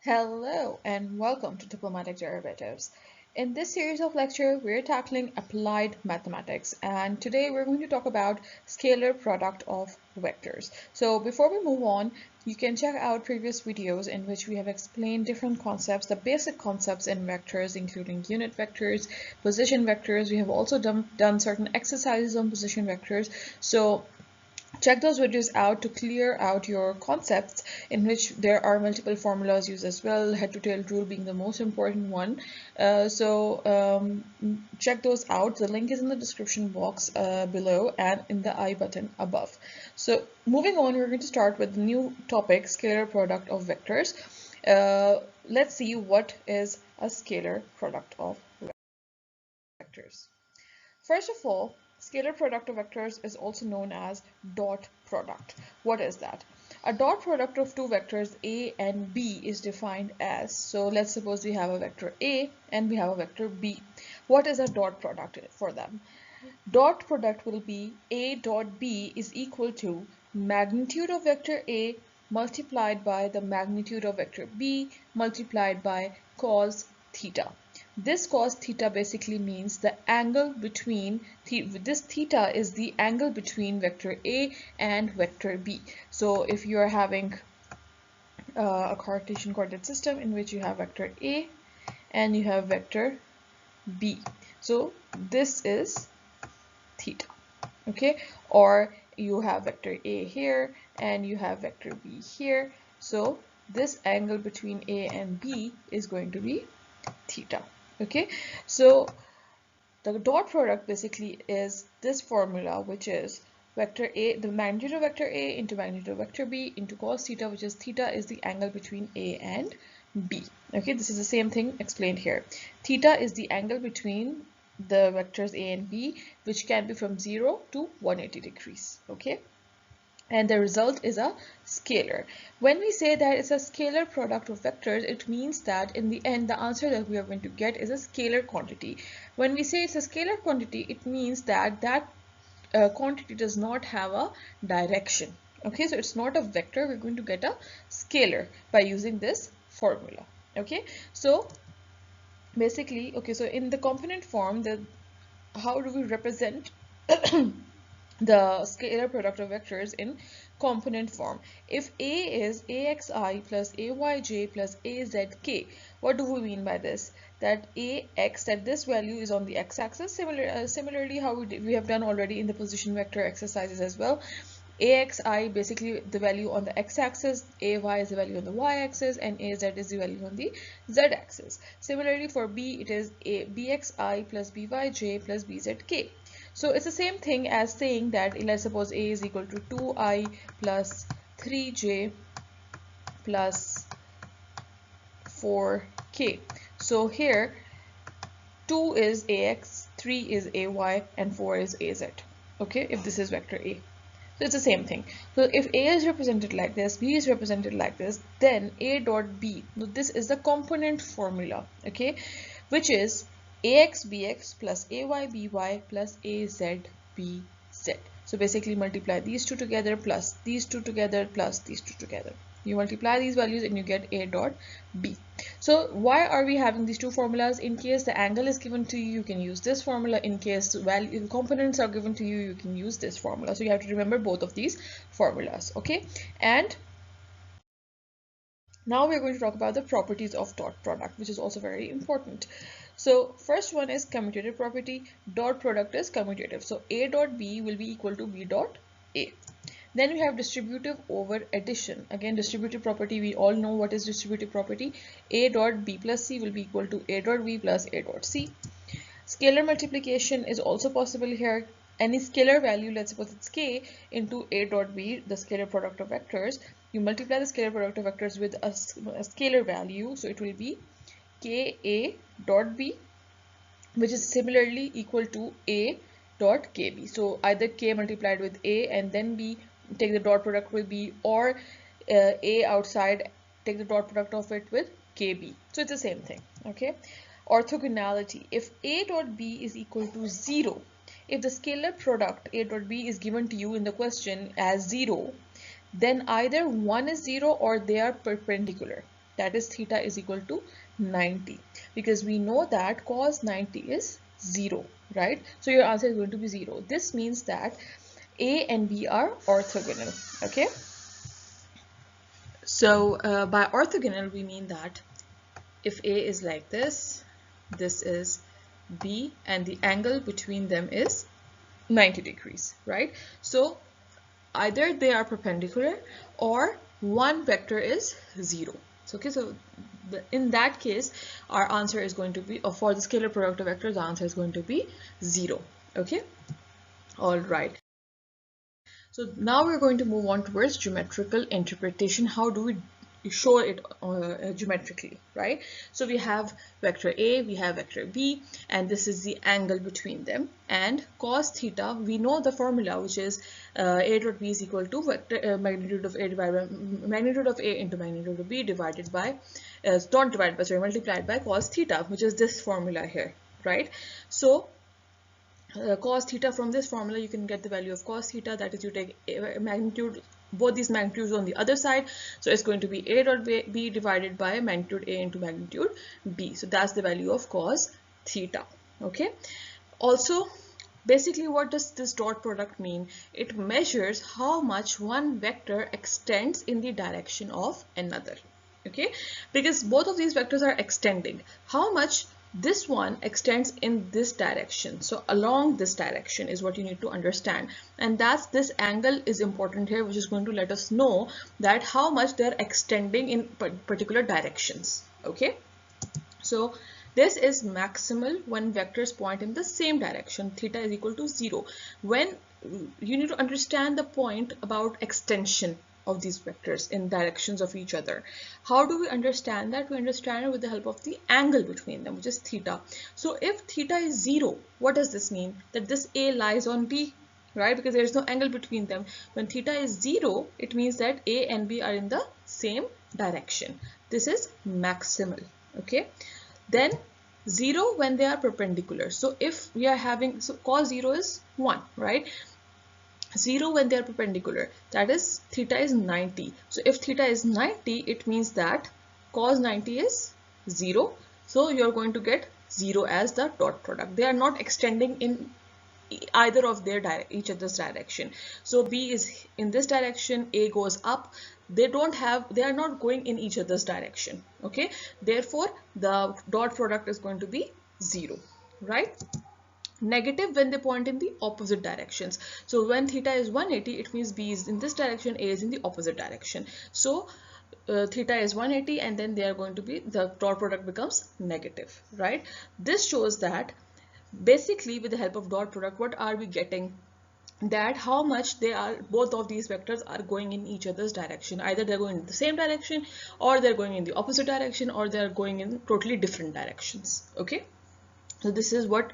Hello and welcome to Diplomatic Derivatives. In this series of lecture, we're tackling applied mathematics, and today we're going to talk about scalar product of vectors. So before we move on, you can check out previous videos in which we have explained different concepts, the basic concepts in vectors, including unit vectors, position vectors. We have also done certain exercises on position vectors. So check those videos out to clear out your concepts, in which there are multiple formulas used as well, head to tail rule being the most important one. Check those out. The link is in the description box below and in the I button above. So moving on, we're going to start with the new topic, scalar product of vectors. Let's see what is a scalar product of vectors. First of all, scalar product of vectors is also known as dot product. What is that? A dot product of two vectors A and B is defined as, so let's suppose we have a vector A and we have a vector B. What is a dot product for them? Dot product will be A dot B is equal to magnitude of vector A multiplied by the magnitude of vector B multiplied by cos theta. This cos theta basically means the angle between, this theta is the angle between vector A and vector B. So if you are having a Cartesian coordinate system in which you have vector A and you have vector B, so this is theta, okay? Or you have vector A here and you have vector B here, so this angle between A and B is going to be theta, okay? So the dot product basically is this formula, which is vector A, the magnitude of vector A into magnitude of vector B into cos theta, which is theta is the angle between A and B. Okay, this is the same thing explained here. Theta is the angle between the vectors A and B, which can be from 0 to 180 degrees. Okay, and the result is a scalar. When we say that it's a scalar product of vectors, it means that in the end the answer that we are going to get is a scalar quantity. When we say it's a scalar quantity, it means that quantity does not have a direction. Okay, so it's not a vector. We're going to get a scalar by using this formula. Okay, so basically, okay, so in the component form, how do we represent the scalar product of vectors in component form? If A is axi plus ayj plus azk, what do we mean by this? That ax, that this value is on the x-axis. Similarly, how we have done already in the position vector exercises as well. Axi basically the value on the x-axis, ay is the value on the y-axis, and az is the value on the z-axis. Similarly for b, it is bxi plus byj plus bzk. So it's the same thing as saying that, let's suppose a is equal to 2i plus 3j plus 4k. So here 2 is ax, 3 is ay, and 4 is az. Okay, if this is vector A. So it's the same thing. So if A is represented like this, B is represented like this, then A dot B, so this is the component formula, okay, which is AX BX plus AY BY plus AZ BZ. So basically multiply these two together plus these two together plus these two together. You multiply these values and you get A dot B. So why are we having these two formulas? In case the angle is given to you, you can use this formula. In case value components are given to you, you can use this formula. So you have to remember both of these formulas, okay? And now we're going to talk about the properties of dot product, which is also very important. So first one is commutative property. Dot product is commutative. So A dot B will be equal to B dot A. Then we have distributive over addition. Again, distributive property, we all know what is distributive property. A dot B plus C will be equal to A dot B plus A dot C. Scalar multiplication is also possible here. Any scalar value, let's suppose it's k, into A dot B, the scalar product of vectors. You multiply the scalar product of vectors with a scalar value, so it will be ka dot b, which is similarly equal to A dot kb. So either k multiplied with A and then B, take the dot product with B, or A outside, take the dot product of it with kb. So it's the same thing, okay? Orthogonality. If A dot B is equal to 0, if the scalar product A dot B is given to you in the question as 0, then either 1 is 0 or they are perpendicular. that is theta is equal to 90, because we know that cos 90 is 0, right? So your answer is going to be 0. This means that A and B are orthogonal, okay? So by orthogonal, we mean that if A is like this is B, and the angle between them is 90 degrees, right? So either they are perpendicular or one vector is 0. So, okay, so in that case, our answer is going to be, or for the scalar product of vectors, the answer is going to be 0. Okay, all right. So now we're going to move on towards geometrical interpretation. How do we show it geometrically, right? So we have vector A, we have vector B, and this is the angle between them. And cos theta, we know the formula, which is A dot B is equal to vector magnitude of A divided by magnitude of A into magnitude of B divided by not divided by, sorry, multiplied by cos theta, which is this formula here, right? So cos theta, from this formula you can get the value of cos theta, that is, you take magnitude, both these magnitudes on the other side, so it's going to be A dot B divided by magnitude A into magnitude B. So that's the value of cos theta. Okay, also basically what does this dot product mean? It measures how much one vector extends in the direction of another. Okay, because both of these vectors are extending, how much this one extends in this direction, so along this direction is what you need to understand, and that's this angle is important here, which is going to let us know that how much they're extending in particular directions. Okay, so this is maximal when vectors point in the same direction, theta is equal to 0. When you need to understand the point about extension of these vectors in directions of each other. How do we understand that? We understand it with the help of the angle between them, which is theta. So if theta is 0, what does this mean? That this A lies on B, right? Because there is no angle between them. When theta is 0, it means that A and B are in the same direction. This is maximal. Okay, then 0 when they are perpendicular. So if we are having, so cos 0 is 1, right? 0 when they are perpendicular, that is theta is 90. So if theta is 90, it means that cos 90 is 0. So you're going to get 0 as the dot product. They are not extending in either of their each other's direction. So B is in this direction, A goes up. They are not going in each other's direction. Okay, therefore the dot product is going to be 0, right? Negative when they point in the opposite directions. So when theta is 180, it means B is in this direction, A is in the opposite direction. So theta is 180, and then they are going to be, the dot product becomes negative, right? This shows that basically with the help of dot product, what are we getting? That how much they are, both of these vectors are going in each other's direction. Either they're going in the same direction, or they're going in the opposite direction, or they're going in totally different directions. Okay, so this is what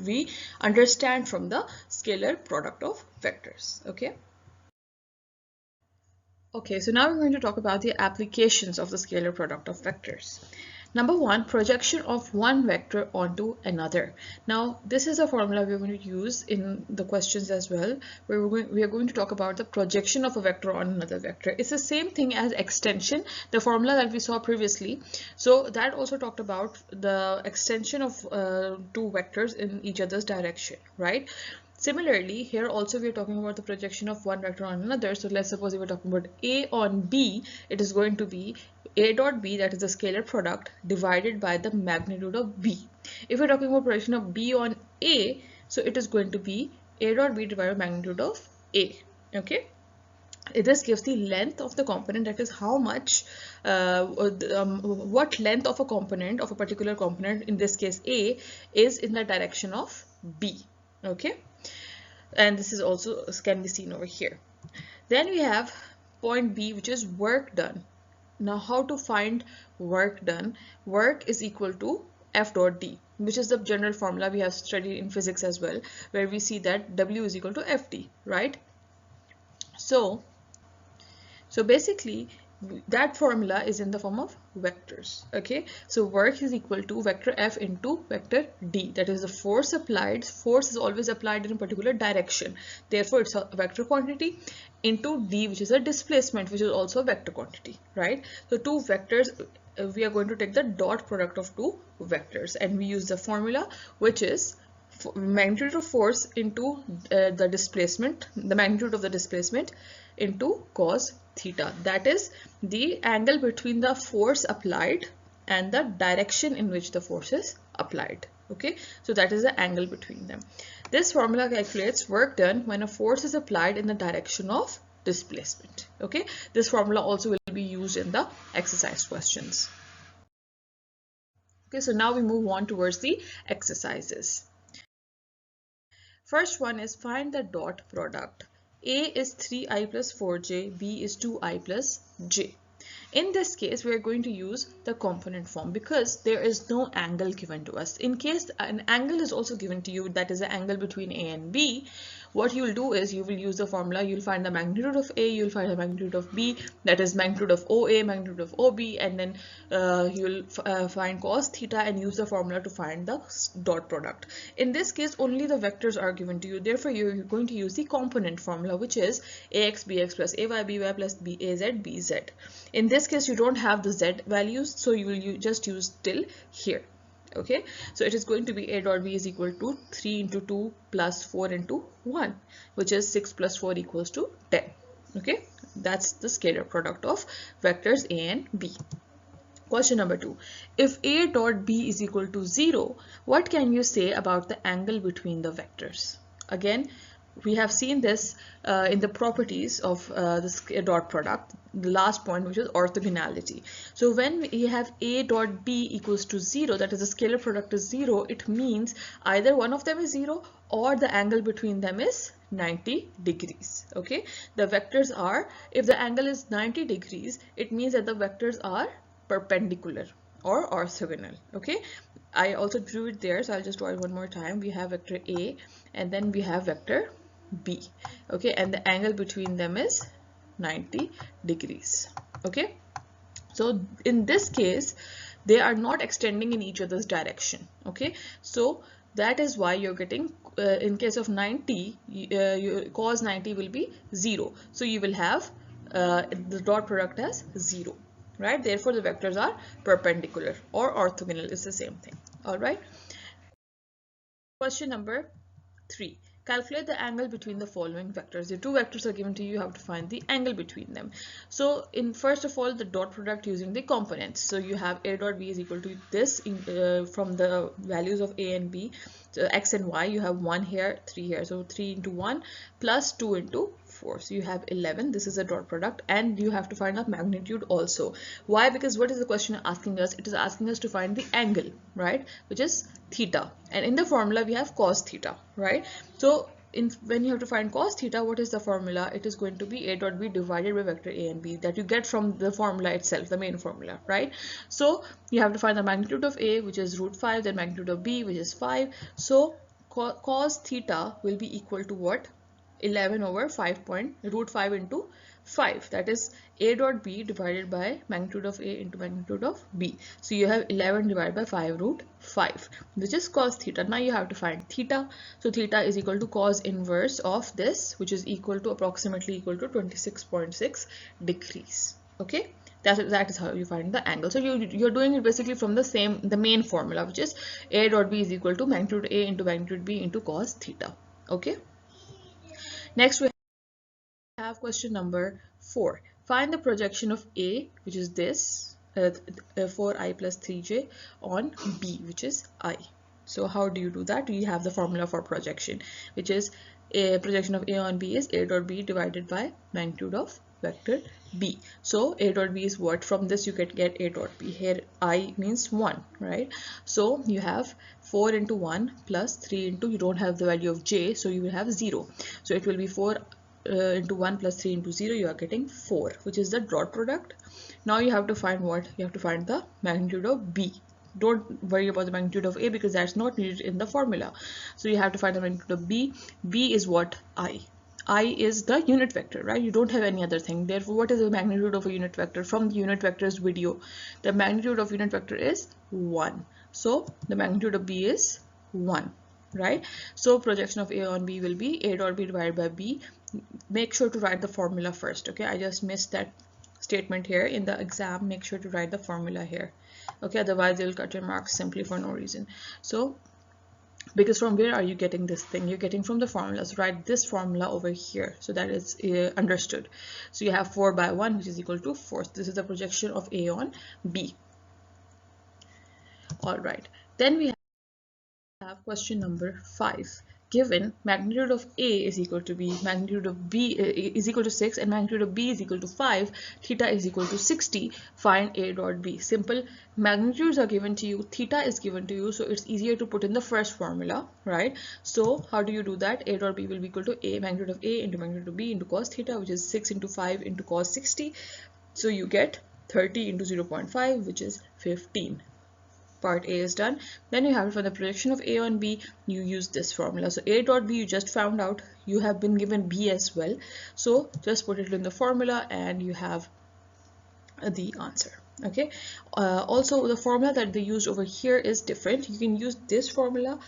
we understand from the scalar product of vectors. Okay. Okay, so now we're going to talk about the applications of the scalar product of vectors. Number one, projection of one vector onto another. Now, this is a formula we're going to use in the questions as well, where we are going to talk about the projection of a vector on another vector. It's the same thing as extension, the formula that we saw previously. So that also talked about the extension of two vectors in each other's direction, right? Similarly, here also we are talking about the projection of one vector on another. So let's suppose we were talking about A on B, it is going to be A dot B, that is the scalar product, divided by the magnitude of B. If we're talking about projection of B on A, so it is going to be A dot B divided by magnitude of A. Okay. This gives the length of the component, that is how much, what length of a component, of a particular component, in this case A, is in the direction of B. Okay. And this is also can be seen over here. Then we have point B, which is work done. Now how to find work done? Work is equal to F dot D, which is the general formula we have studied in physics as well, where we see that W is equal to FD, right? So basically that formula is in the form of vectors. Okay, so work is equal to vector F into vector D, that is the force applied. Force is always applied in a particular direction, therefore it's a vector quantity, into D, which is a displacement, which is also a vector quantity, right? So two vectors we are going to take the dot product of two vectors, and we use the formula, which is magnitude of force into the displacement, the magnitude of the displacement into cos theta. That is the angle between the force applied and the direction in which the force is applied. Okay, so that is the angle between them. This formula calculates work done when a force is applied in the direction of displacement. Okay, this formula also will be used in the exercise questions. Okay, so now we move on towards the exercises. First one is find the dot product. A is 3i plus 4j, B is 2i plus j. In this case, we are going to use the component form because there is no angle given to us. In case an angle is also given to you, that is the angle between A and B, what you will do is you will use the formula. You'll find the magnitude of A, you'll find the magnitude of B, that is magnitude of OA, magnitude of OB, and then you'll find cos theta and use the formula to find the dot product. In this case, only the vectors are given to you. Therefore, you're going to use the component formula, which is AX BX plus AY BY plus AZ BZ. In this case, you don't have the Z values, so you will just use till here. Okay, so it is going to be A dot B is equal to 3 into 2 plus 4 into 1, which is 6 plus 4 equals to 10. Okay, that's the scalar product of vectors A and B. Question number 2. If A dot B is equal to 0, what can you say about the angle between the vectors? Again, we have seen this in the properties of the dot product, the last point, which is orthogonality. So when we have A dot B equals to 0, that is the scalar product is 0, it means either one of them is 0 or the angle between them is 90 degrees. Okay, the vectors are, if the angle is 90 degrees, it means that the vectors are perpendicular or orthogonal. Okay, I also drew it there, so I'll just draw it one more time. We have vector A and then we have vector B. Okay, and the angle between them is 90 degrees. Okay, so in this case they are not extending in each other's direction. Okay, so that is why you're getting in case of 90 cos 90 will be 0, so you will have the dot product as 0, right? Therefore the vectors are perpendicular or orthogonal, is the same thing. All right, question number 3. Calculate the angle between the following vectors. The two vectors are given to you, you have to find the angle between them. So in first of all, the dot product using the components. So you have A dot B is equal to this from the values of A and B, so X and Y. You have 1 here, 3 here, so 3 into 1 plus 2 into 4, so you have 11. This is a dot product, and you have to find out magnitude also. Why? Because what is the question asking us? It is asking us to find the angle, right, which is theta, and in the formula we have cos theta, right? So when you have to find cos theta, what is the formula? It is going to be A dot B divided by vector A and B, that you get from the formula itself, the main formula, right? So you have to find the magnitude of A, which is root 5, then magnitude of B, which is 5. So cos theta will be equal to what? 11 over 5 point root 5 into 5, that is A dot B divided by magnitude of A into magnitude of B. So you have 11 divided by 5 root 5, which is cos theta. Now you have to find theta. So theta is equal to cos inverse of this, which is equal to approximately equal to 26.6 degrees. Okay, that is how you find the angle. So you're doing it basically from the main formula, which is A dot B is equal to magnitude A into magnitude B into cos theta. Okay, next we have question number 4. Find the projection of A, which is this 4i plus 3j, on B, which is I. So how do you do that? We have the formula for projection, which is a projection of A on B is A dot B divided by magnitude of vector B. So A dot B is what? From this you can get A dot B. Here I means 1, right? So you have 4 into 1 plus 3 into, you don't have the value of j, so you will have 0. So it will be 4 into 1 plus 3 into 0, you are getting 4, which is the dot product. Now you have to find what? You have to find the magnitude of B. Don't worry about the magnitude of A because that's not needed in the formula. So you have to find the magnitude of B. B is what? I. I is the unit vector, right? You don't have any other thing. Therefore, what is the magnitude of a unit vector? From the unit vector's video, the magnitude of unit vector is 1. So the magnitude of B is 1, right? So projection of A on B will be A dot B divided by B. Make sure to write the formula first. Okay, I just missed that statement here in the exam, make sure to write the formula here. Okay, otherwise you'll cut your marks simply for no reason. So because from where are you getting this thing? You're getting from the formula. So write this formula over here so that it's understood. So you have 4 by 1, which is equal to 4. So this is the projection of A on B. All right, then we have question number 5. Given magnitude of A is equal to B, magnitude of B is equal to 6, and magnitude of B is equal to 5, theta is equal to 60, find A dot B. Simple. Magnitudes are given to you, theta is given to you, so it's easier to put in the first formula, right? So how do you do that? A dot B will be equal to A, magnitude of A into magnitude of B into cos theta, which is 6 into 5 into cos 60. So you get 30 into 0.5, which is 15. Part A is done. Then you have for the projection of A on B, you use this formula. So A dot B, you just found out, you have been given B as well. So just put it in the formula and you have the answer. Okay. Also, the formula that they used over here is different. You can use this formula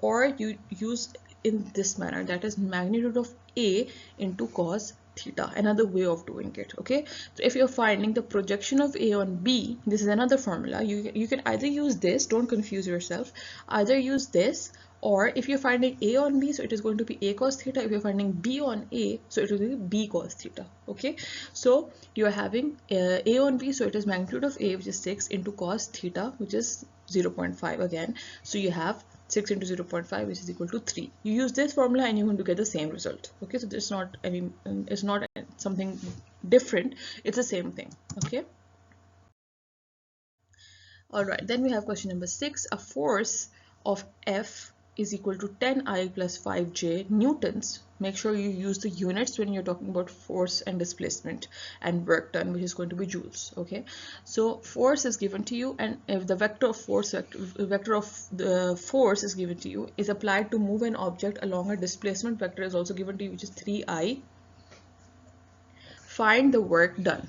or you use in this manner, that is magnitude of A into cos theta, another way of doing it. Okay, so if you're finding the projection of A on B, this is another formula. You can either use this, don't confuse yourself, either use this, or if you're finding A on B, so it is going to be A cos theta. If you're finding B on A, so it will be B cos theta. Okay, so you are having A on B, so it is magnitude of A, which is 6, into cos theta, which is 0.5 again. So you have 6 into 0.5, which is equal to 3. You use this formula and you're going to get the same result. Okay, so there's not any, it's not something different, it's the same thing. Okay. All right, then we have question number 6. A force of F is equal to 10I plus 5J newtons. Make sure you use the units when you're talking about force and displacement and work done, which is going to be joules. Okay, so force is given to you, and if the vector of force, vector of the force is given to you, is applied to move an object along a displacement vector is also given to you, which is 3I. Find the work done.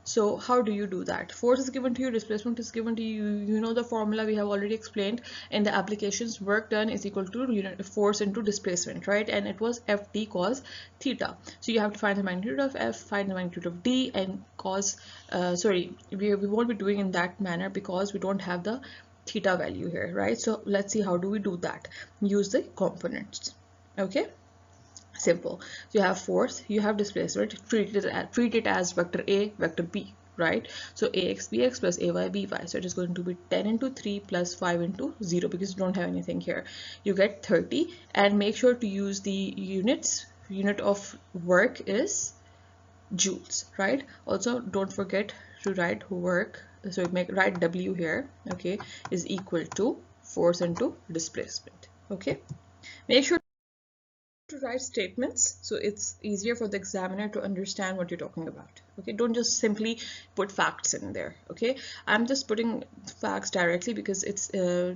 So how do you do that? Force is given to you, displacement is given to you. You know the formula we have already explained in the applications. Work done is equal to unit force into displacement, right? And it was Ft cos theta. So you have to find the magnitude of F, find the magnitude of D, and cos. We won't be doing in that manner because we don't have the theta value here, right? So let's see how do we do that. Use the components. Okay. Simple. So you have force, you have displacement, treat it as vector A, vector B, right? So ax bx plus ay by. So it is going to be 10 into 3 plus 5 into 0 because you don't have anything here. You get 30, and make sure to use the units. Unit of work is joules, right? Also don't forget to write work. So write W here, okay, is equal to force into displacement. Okay, make sure to write statements so it's easier for the examiner to understand what you're talking about. Okay, don't just simply put facts in there. Okay, I'm just putting facts directly because it's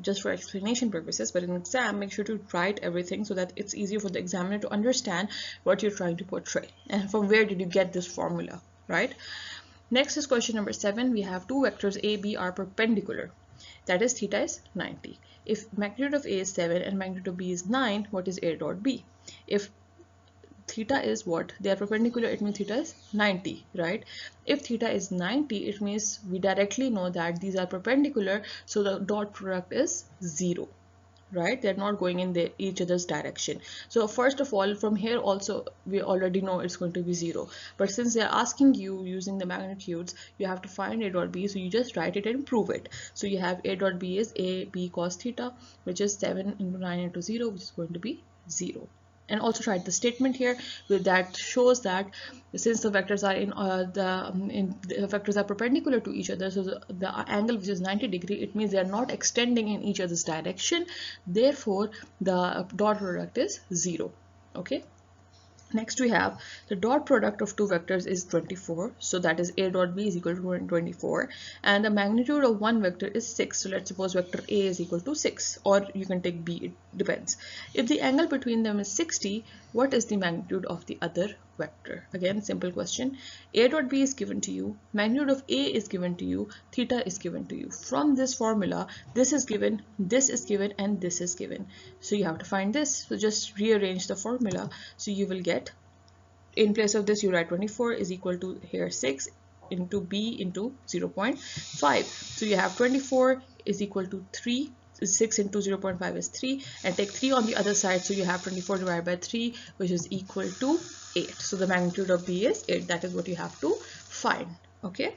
just for explanation purposes, but in exam make sure to write everything so that it's easier for the examiner to understand what you're trying to portray and from where did you get this formula, right? Next is question number 7. We have two vectors A, B are perpendicular. That is theta is 90. If magnitude of A is 7 and magnitude of B is 9, what is A dot B? If theta is what? They are perpendicular, it means theta is 90, right? If theta is 90, it means we directly know that these are perpendicular, so the dot product is 0. Right, they're not going in each other's direction. So first of all, from here also we already know it's going to be 0, but since they're asking you using the magnitudes, you have to find A dot B, so you just write it and prove it. So you have A dot B is A B cos theta, which is 7 into 9 into 0, which is going to be 0. And also write the statement here with that shows that since the vectors are the vectors are perpendicular to each other, so the angle which is 90 degree, it means they are not extending in each other's direction, therefore the dot product is 0. Okay. Next we have the dot product of two vectors is 24, so that is A dot B is equal to 24, and the magnitude of one vector is 6, so let's suppose vector A is equal to 6, or you can take B, it depends. If the angle between them is 60, what is the magnitude of the other vector? Again, simple question. A dot B is given to you, magnitude of A is given to you, theta is given to you. From this formula, this is given, and this is given. So you have to find this. So just rearrange the formula. So you will get in place of this, you write 24 is equal to here 6 into b into 0.5. So you have 24 is equal to 3. 6 into 0.5 is 3, and take 3 on the other side, so you have 24 divided by 3, which is equal to 8. So the magnitude of b is 8. That is what you have to find. Okay.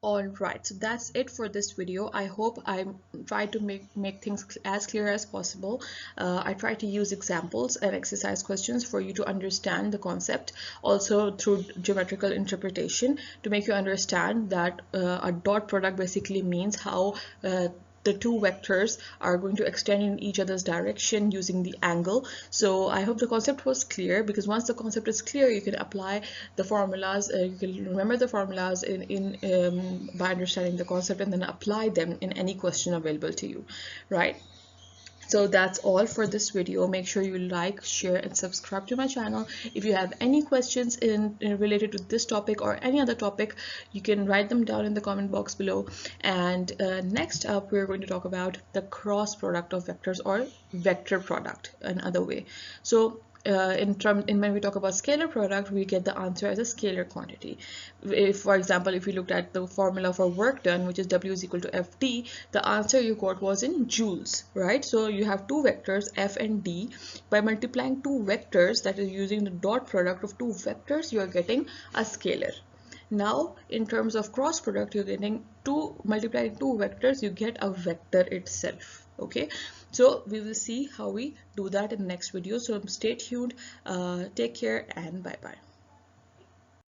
Alright, so that's it for this video. I hope I try to make things as clear as possible. I try to use examples and exercise questions for you to understand the concept, also through geometrical interpretation, to make you understand that a dot product basically means how the two vectors are going to extend in each other's direction using the angle. So I hope the concept was clear, because once the concept is clear, you can apply the formulas, you can remember the formulas by understanding the concept, and then apply them in any question available to you, right? So that's all for this video. Make sure you like, share, and subscribe to my channel. If you have any questions related to this topic or any other topic, you can write them down in the comment box below. And next up, we're going to talk about the cross product of vectors, or vector product, another way. So when we talk about scalar product, we get the answer as a scalar quantity. If, for example, if you looked at the formula for work done, which is W is equal to FD, the answer you got was in joules, right? So you have two vectors, F and D. By multiplying two vectors, that is using the dot product of two vectors, you are getting a scalar. Now, in terms of cross product, you're getting multiplying two vectors, you get a vector itself. Okay, so we will see how we do that in the next video. So stay tuned, take care, and bye bye.